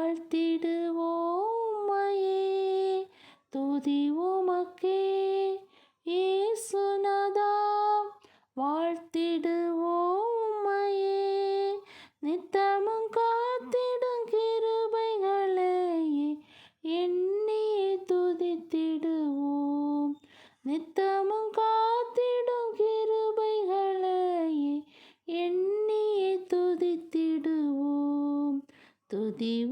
வாழ்த்திடுவோமையே. துதி உமக்கே இயேசுநாதா, வாழ்த்திடுவோமையே. நித்தமும் காத்திடும் கிருபைகளையே எண்ணி துதித்திடுவோம். நித்தமும் காத்திடும் கிருபைகளையே எண்ணி துதித்திடுவோம். துதி